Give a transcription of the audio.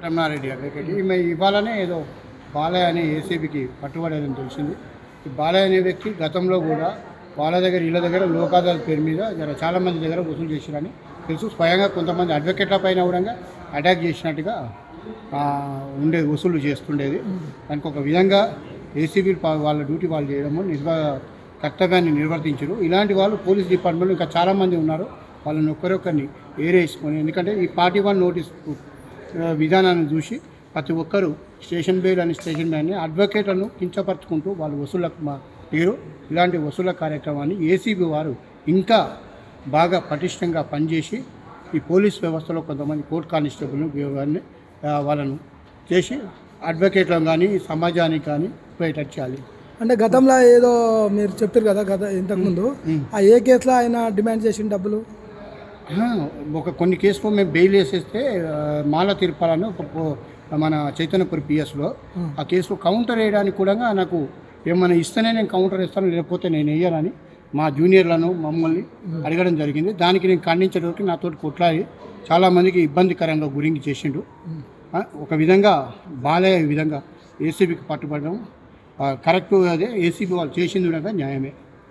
Ramanareddy advocate ఈమె ఇవాళనే ఏదో బాలయ్య అనే ఏసీబీకి పట్టుబడేదని తెలిసింది. ఈ బాలయ్య అనే వ్యక్తి గతంలో కూడా వాళ్ళ దగ్గర ఇళ్ళ దగ్గర లోక్ అదాలత్ పేరు మీద చాలామంది దగ్గర వసూలు చేసిరని తెలుసు. స్వయంగా కొంతమంది అడ్వకేట్ల పైన కూడా అటాక్ చేసినట్టుగా ఉండేది, వసూలు చేస్తుండేది. దానికి ఒక విధంగా ఏసీబీ వాళ్ళ డ్యూటీ వాళ్ళు చేయడము కర్తవ్యాన్ని నిర్వర్తించరు. ఇలాంటి వాళ్ళు పోలీస్ డిపార్ట్మెంట్లో ఇంకా చాలామంది ఉన్నారు. వాళ్ళని ఒక్కరొక్కరిని ఏరేసుకొని, ఎందుకంటే ఈ 41 నోటీస్ విధానాన్ని చూసి ప్రతి ఒక్కరూ స్టేషన్ బెయిల్ అని అడ్వకేట్లను కించపరుచుకుంటూ వాళ్ళు వసూళ్ళకు తీరు. ఇలాంటి వసూళ్ళ కార్యక్రమాన్ని ఏసీబీ వారు ఇంకా బాగా పటిష్టంగా పనిచేసి ఈ పోలీస్ వ్యవస్థలో కొంతమంది కోర్టు కానిస్టేబుల్ని వాళ్ళను చేసి అడ్వకేట్లను కానీ సమాజానికి కానీ ఉపయోగ చేయాలి. అంటే గతంలో ఏదో మీరు చెప్పారు కదా ఇంతకుముందు ఆ ఏ కేసులో ఆయన డిమాండ్ చేసిన డబ్బులు కొన్ని కేసులో మేము బెయిల్ వేసేస్తే మాల తిరుపాలని మన చైతన్యపురి పిఎస్లో ఆ కేసులో కౌంటర్ వేయడానికి కూడా నాకు ఏమైనా ఇస్తేనే నేను కౌంటర్ ఇస్తాను, లేకపోతే నేను వేయనని మా జూనియర్లను మమ్మల్ని అడగడం జరిగింది. దానికి నేను ఖండించేటప్పుడు నాతోటి కొట్లాడి చాలామందికి ఇబ్బందికరంగా గురించి చేసిండు. ఒక విధంగా బాలయ్య ఈ విధంగా ఏసీబీకి పట్టుబడడం కరెక్ట్. అదే ఏసీబీ వాళ్ళు చేసింది కూడా న్యాయమే.